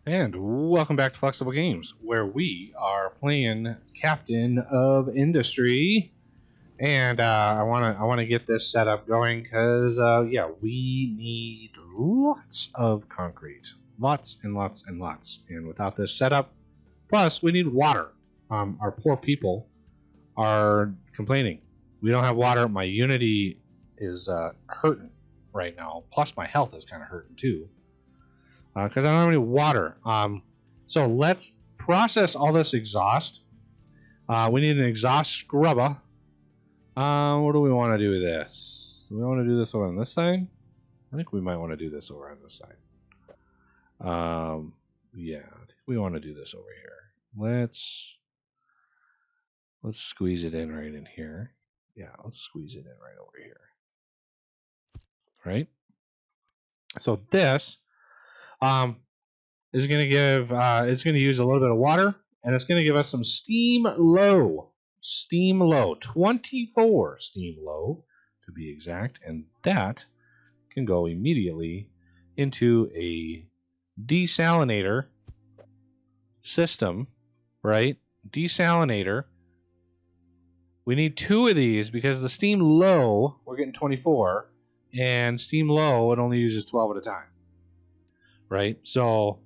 And welcome back to Flexible Games, where we are playing Captain of Industry. And I want to get this setup going because yeah, we need lots of concrete, lots and lots and lots. And without this setup, plus we need water. Our poor people are complaining. We don't have water. My Unity is hurting right now. Plus my health is kind of hurting too because I don't have any water. So let's process all this exhaust. We need an exhaust scrubber. What do we want to do with this? Do we want to do this over on this side? I think we might want to do this over on this side. Yeah, I think we want to do this over here. Let's squeeze it in right in here. Yeah, let's squeeze it in right over here. Right. So this is going to give. It's going to use a little bit of water, and it's going to give us some steam low. Steam low, 24 steam low to be exact, and that can go immediately into a desalinator system, right? Desalinator. We need two of these because the steam low, we're getting 24, and steam low, it only uses 12 at a time, right? So,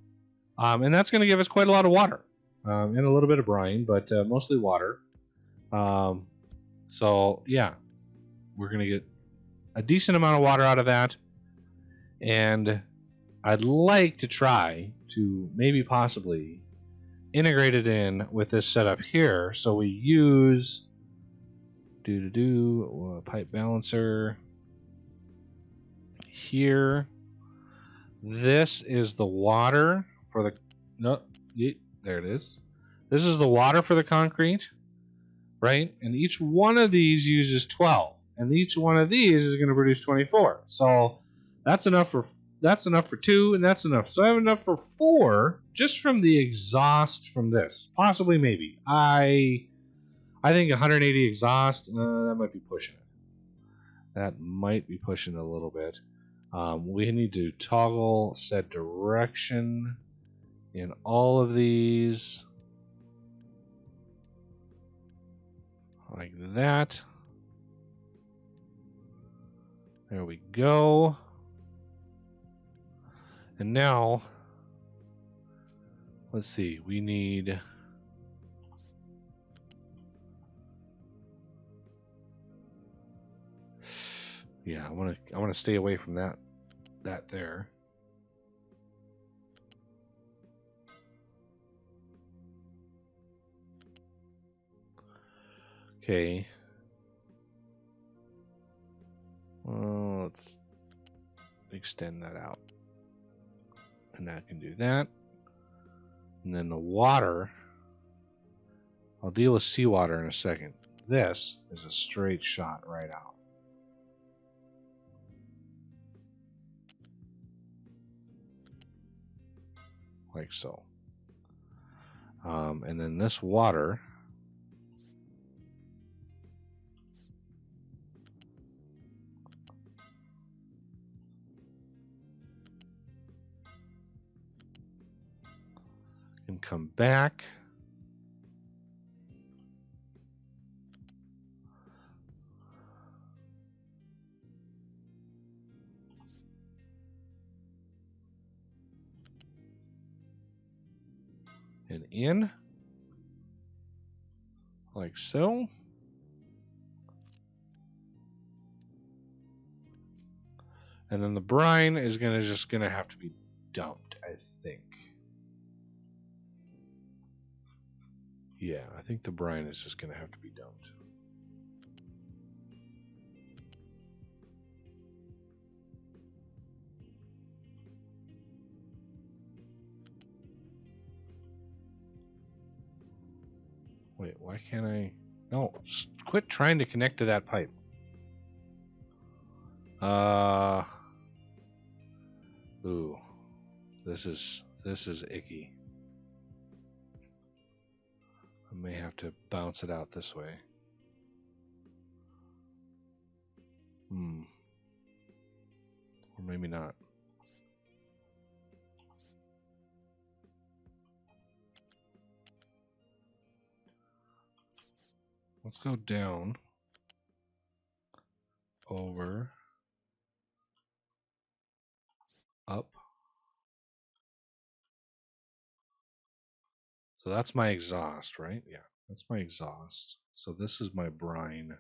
and that's going to give us quite a lot of water and a little bit of brine, but mostly water. So, yeah, we're going to get a decent amount of water out of that. And I'd like to try to maybe possibly integrate it in with this setup here. So we use pipe balancer here. This is the water for the there it is. This is the water for the concrete, right? And each one of these uses 12, and each one of these is going to produce 24. So that's enough for two, and that's enough. So I have enough for 4 just from the exhaust from this. Possibly, maybe. I think 180 exhaust. That might be pushing it. That might be pushing it a little bit. We need to toggle set direction in all of these like that. There we go. And now, let's see, we need I want to stay away from that there. Okay. Well, let's extend that out. And that can do that. And then the water, I'll deal with seawater in a second. This is a straight shot right out. Like so. And then this water can come back. And in. Like so. And then the brine is just gonna have to be dumped, I think. Yeah, I think the brine is just gonna have to be dumped. Wait, why can't I? No, quit trying to connect to that pipe. Ooh, this is icky. I may have to bounce it out this way. Or maybe not. Let's go down, over, up. So that's my exhaust, right? Yeah, that's my exhaust. So this is my brine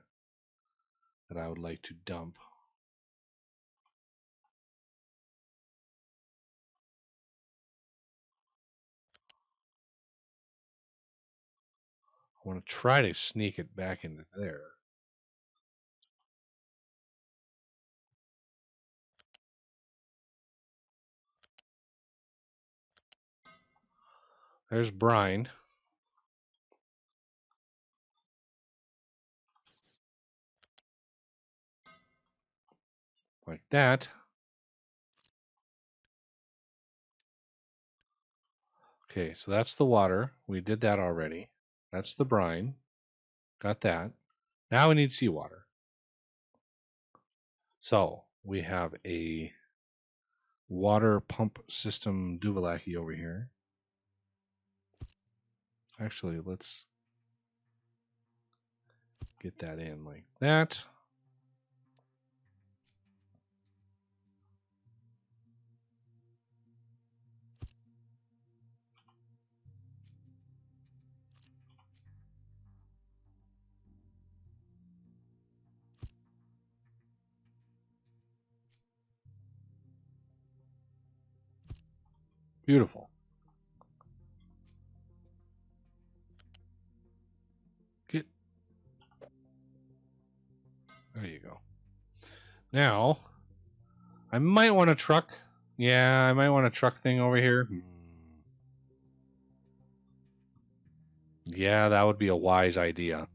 that I would like to dump. I want to try to sneak it back into there. There's brine. Like that. Okay, so that's the water. We did that already. That's the brine. Got that. Now we need seawater. So we have a water pump system Duvallaki over here. Actually, let's get that in like that. Beautiful. Get. There you go. Now, I might want a truck. Yeah, I might want a truck thing over here. Yeah, that would be a wise idea.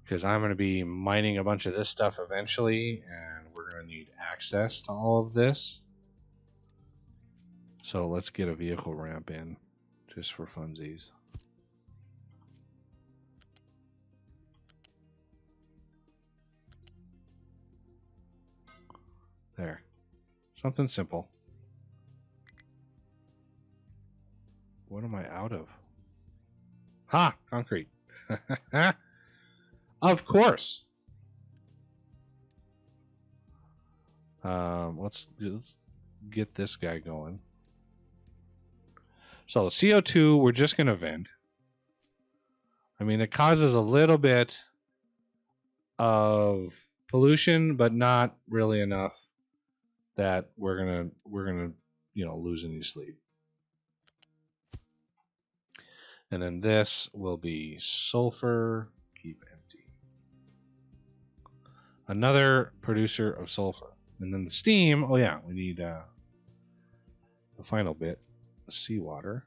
Because I'm going to be mining a bunch of this stuff eventually, and we're going to need access to all of this. So let's get a vehicle ramp in, just for funsies. There. Something simple. What am I out of? Ha! Concrete. Of course. Let's get this guy going. So CO2, we're just going to vent. I mean, it causes a little bit of pollution, but not really enough that we're gonna lose any sleep. And then this will be sulfur. Keep empty. Another producer of sulfur. And then the steam. Oh yeah, we need the final bit, the seawater.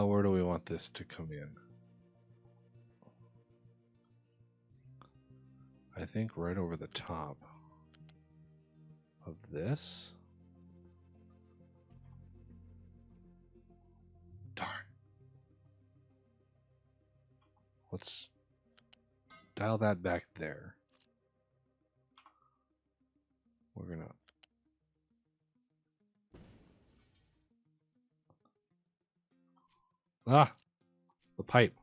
Where do we want this to come in? I think right over the top of this. Darn. Let's dial that back there. We're gonna the pipe.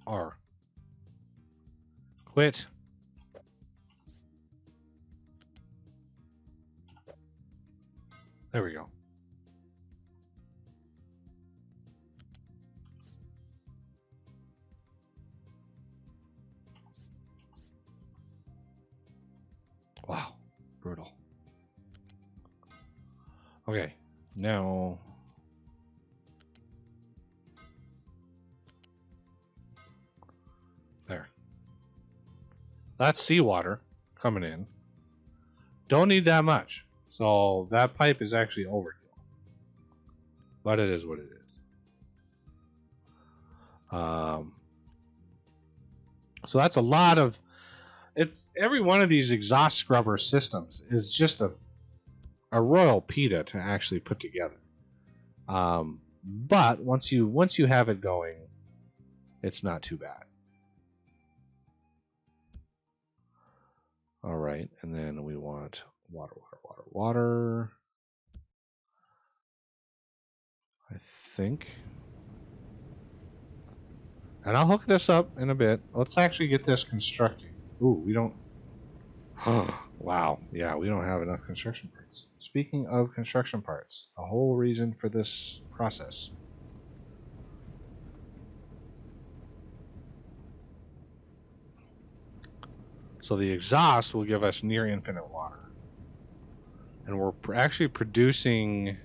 R. Quit. There we go. Wow, brutal. Okay, now there. That's seawater coming in. Don't need that much. So that pipe is actually overkill. But it is what it is. So that's a lot of... It's every one of these exhaust scrubber systems is just a royal pita to actually put together. But once you have it going, it's not too bad. All right, and then we want water, water, water, water. I think. And I'll hook this up in a bit. Let's actually get this constructing. Ooh, we don't. Wow. Yeah, we don't have enough construction parts. Speaking of construction parts, the whole reason for this process. So the exhaust will give us near infinite water. And we're actually producing.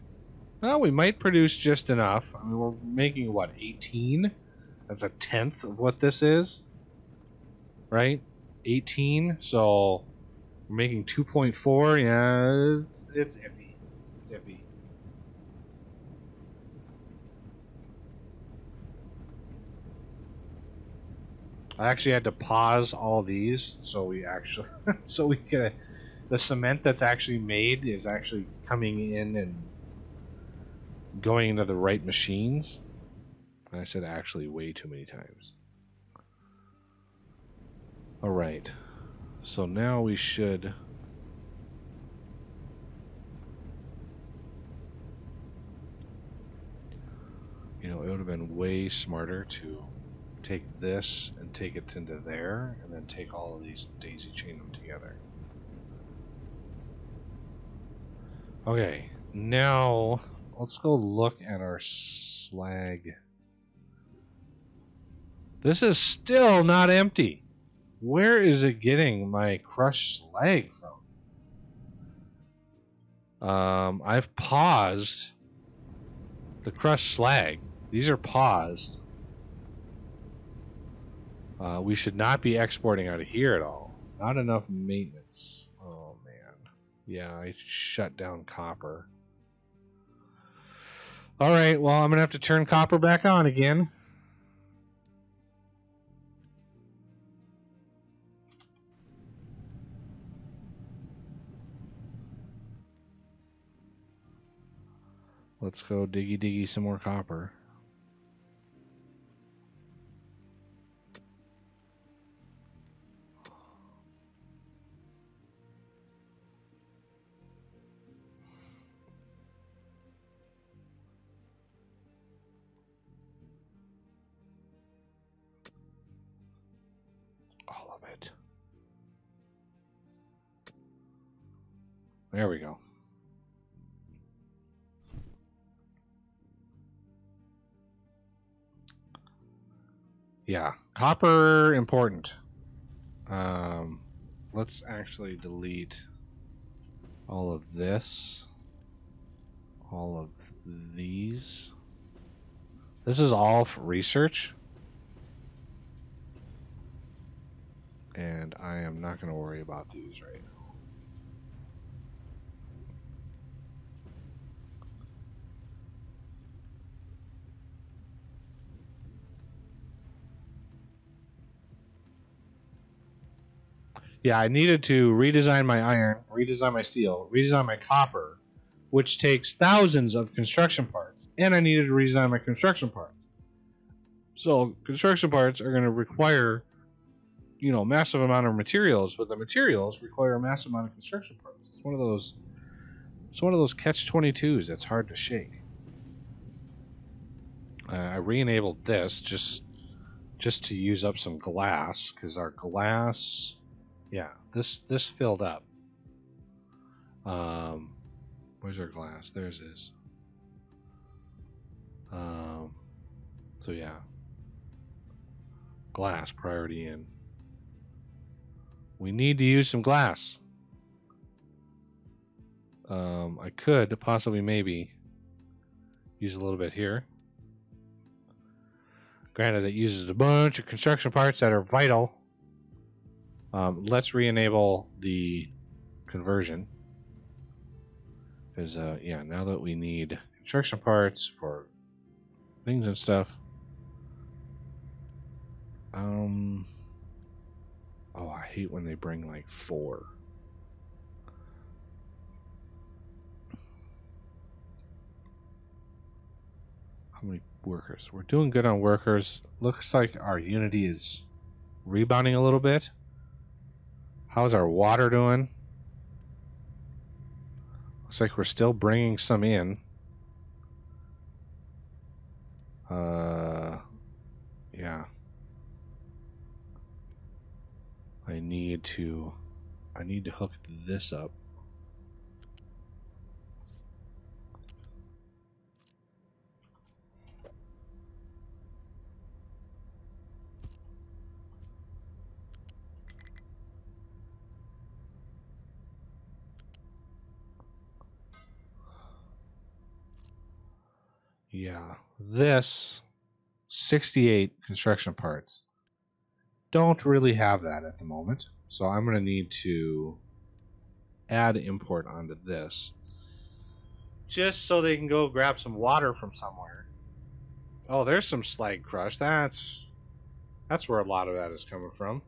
Well, we might produce just enough. I mean, we're making what, 18? That's a tenth of what this is, right? 18. So we're making 2.4. Yeah, it's iffy. It's iffy. I actually had to pause all these so we actually so we could the cement that's actually made is actually coming in and going into the right machines. I said actually way too many times. All right. So now we should it would have been way smarter to take this and take it into there and then take all of these and daisy chain them together. Okay, now let's go look at our slag. This is still not empty. Where is it getting my crushed slag from? I've paused the crushed slag. These are paused. We should not be exporting out of here at all. Not enough maintenance. Oh man. Yeah, I shut down copper. Alright, well I'm gonna have to turn copper back on again. Let's go diggy diggy some more copper. All of it. There we go. Yeah, copper important. Let's actually delete all of this, all of these. This is all for research, and I am not going to worry about these right now. Yeah, I needed to redesign my iron, redesign my steel, redesign my copper, which takes thousands of construction parts, and I needed to redesign my construction parts. So construction parts are going to require, a massive amount of materials, but the materials require a massive amount of construction parts. It's one of those catch-22s that's hard to shake. I re-enabled this just to use up some glass because our glass. Yeah, this filled up. Where's our glass? There's his. So yeah, glass priority in. We need to use some glass. I could possibly maybe use a little bit here. Granted, it uses a bunch of construction parts that are vital. Let's re-enable the conversion. Because, yeah, now that we need construction parts for things and stuff. Oh, I hate when they bring like 4. How many workers? We're doing good on workers. Looks like our unity is rebounding a little bit. How's our water doing? Looks like we're still bringing some in. Yeah. I need to hook this up. Yeah, this 68 construction parts. Don't really have that at the moment, so I'm going to need to add import onto this just so they can go grab some water from somewhere. Oh, there's some slag crush. That's where a lot of that is coming from.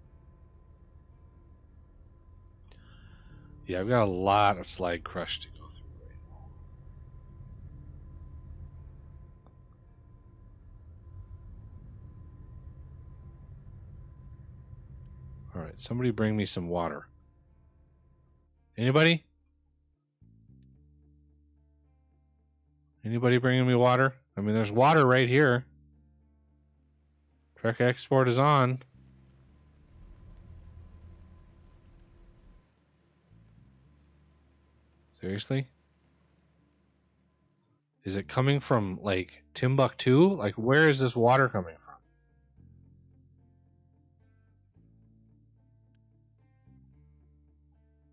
Yeah, I've got a lot of slag crush to go through right now. All right, somebody bring me some water. Anybody? Anybody bringing me water? I mean, there's water right here. Trek export is on. Seriously? Is it coming from, like, Timbuktu? Like, where is this water coming from?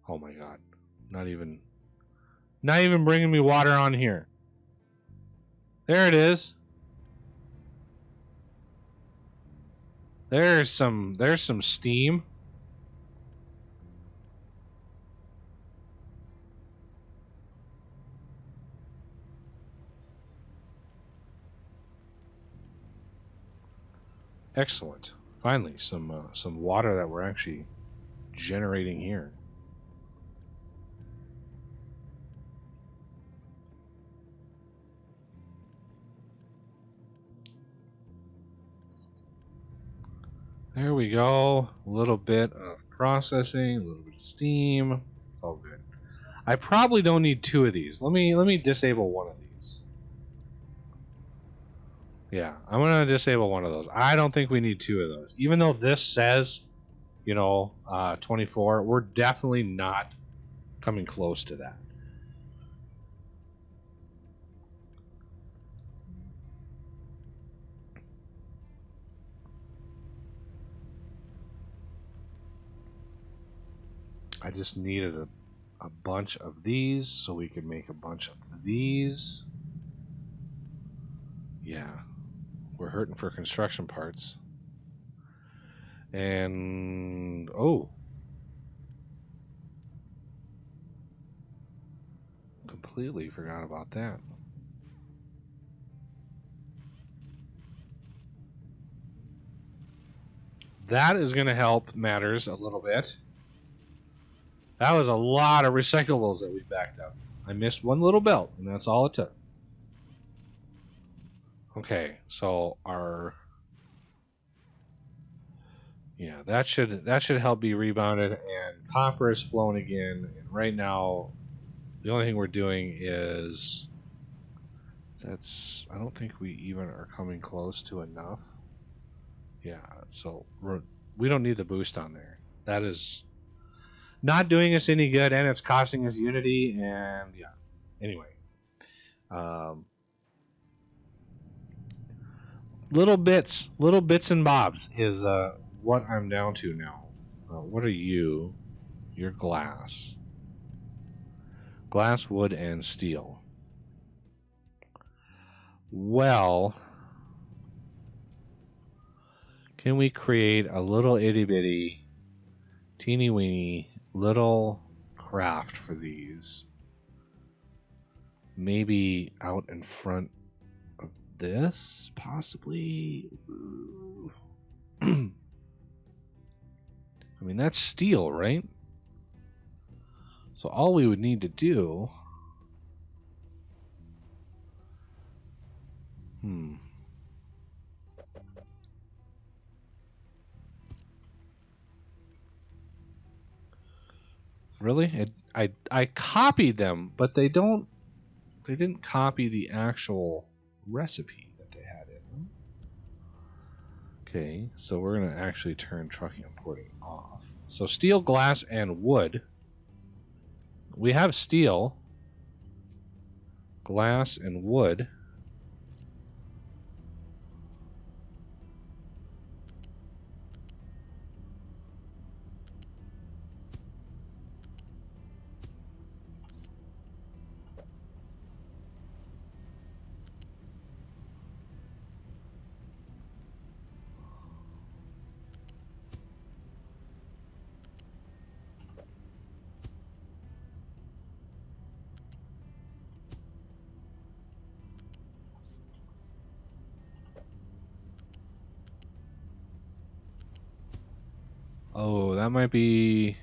Oh my god. Not even bringing me water on here. There it is. There's some steam. Excellent. Finally, some water that we're actually generating here. There we go. A little bit of processing, a little bit of steam. It's all good. I probably don't need two of these. Let me disable one of these. Yeah, I'm gonna disable one of those. I don't think we need two of those. Even though this says, 24, we're definitely not coming close to that. I just needed a bunch of these so we could make a bunch of these. Yeah, we're hurting for construction parts. And oh, completely forgot about that. That is going to help matters a little bit. That was a lot of recyclables that we backed up. I missed one little belt, and that's all it took. Okay, so that should help be rebounded, and copper is flowing again. And right now, the only thing we're doing is I don't think we even are coming close to enough. Yeah, so we don't need the boost on there. That is not doing us any good, and it's costing us unity. And yeah, anyway, little bits and bobs is what I'm down to now. What are you? You're glass, wood, and steel. Well, can we create a little itty bitty, teeny weeny little craft for these? Maybe out in front of this, possibly. I mean, that's steel, right? So all we would need to do... Really? I copied them, but they didn't copy the actual recipe that they had in them. Okay, so we're gonna actually turn trucking and porting off. So steel, glass, and wood. We have steel, glass, and wood. Oh, that might be...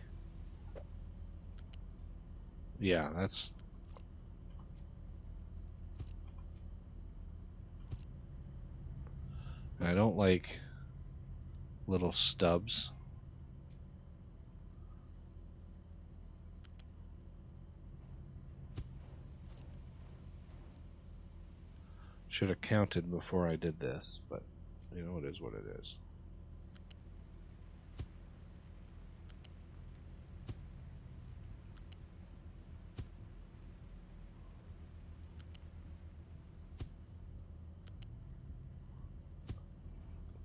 Yeah, that's... I don't like little stubs. Should have counted before I did this, but you know, it is what it is.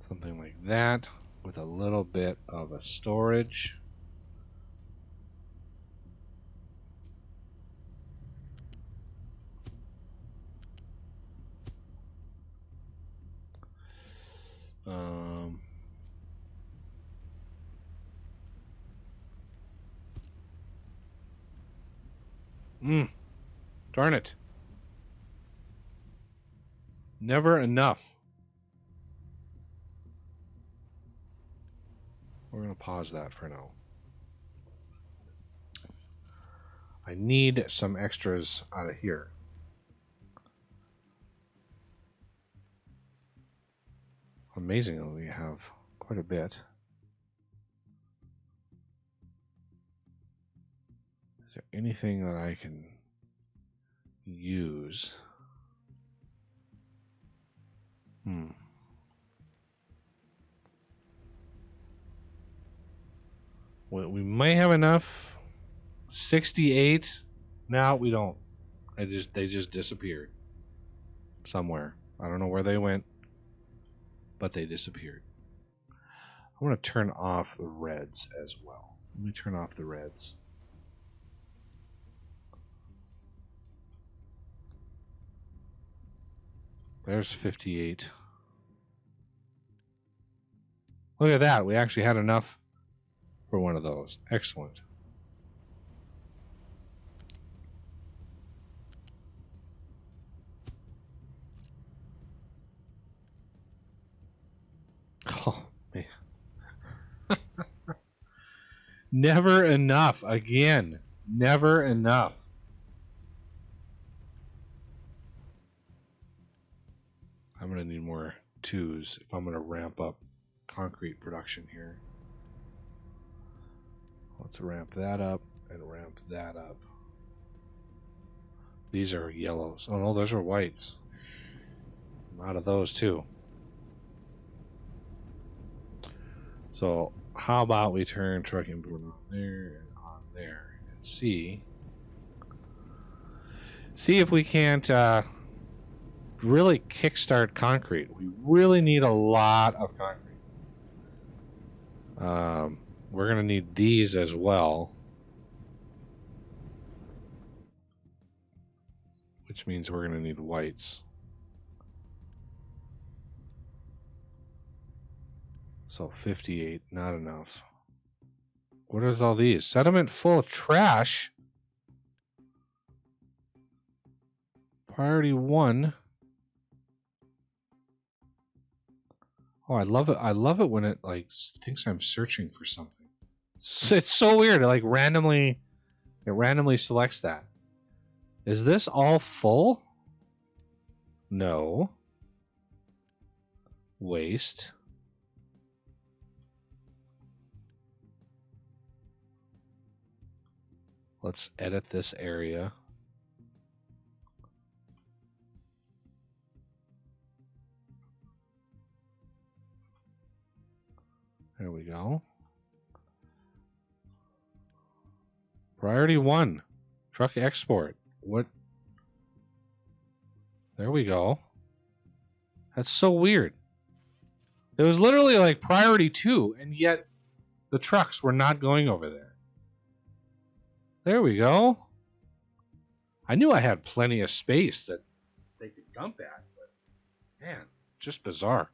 Something like that with a little bit of a storage. Darn it. Never enough. We're going to pause that for now. I need some extras out of here. Amazingly, we have quite a bit. Is there anything that I can use? Well, we may have enough. 68. No, we don't. They just disappeared somewhere. I don't know where they went, but they disappeared. I want to turn off the reds as well. Let me turn off the reds. There's 58. Look at that. We actually had enough for one of those. Excellent. Oh, man. Never enough. Again. Never enough. I'm going to need more twos if I'm going to ramp up concrete production here. Let's ramp that up and ramp that up. These are yellows. Oh no, those are whites. I'm out of those too. So how about we turn trucking board on there and on there and see if we can't really kickstart concrete. We really need a lot of concrete. We're gonna need these as well, which means we're gonna need whites. So 58, not enough. What is all these? Sediment full of trash. Priority 1. Oh, I love it. I love it when it like thinks I'm searching for something. It's so weird. It randomly selects that. Is this all full? No. Waste. Let's edit this area. There we go. Priority 1. Truck export. What? There we go. That's so weird. It was literally like priority 2, and yet the trucks were not going over there. There we go. I knew I had plenty of space that they could dump at, but man, just bizarre.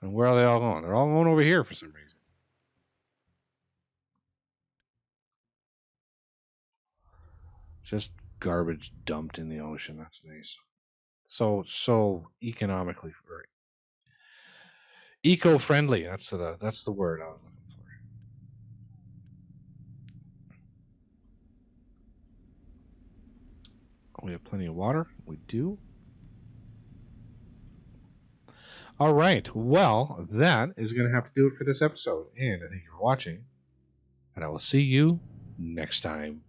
And where are they all going? They're all going over here for some reason. Just garbage dumped in the ocean. That's nice. So economically or eco-friendly. That's the word I was looking for. We have plenty of water. We do. All right. Well, that is going to have to do it for this episode. And I thank you for watching. And I will see you next time.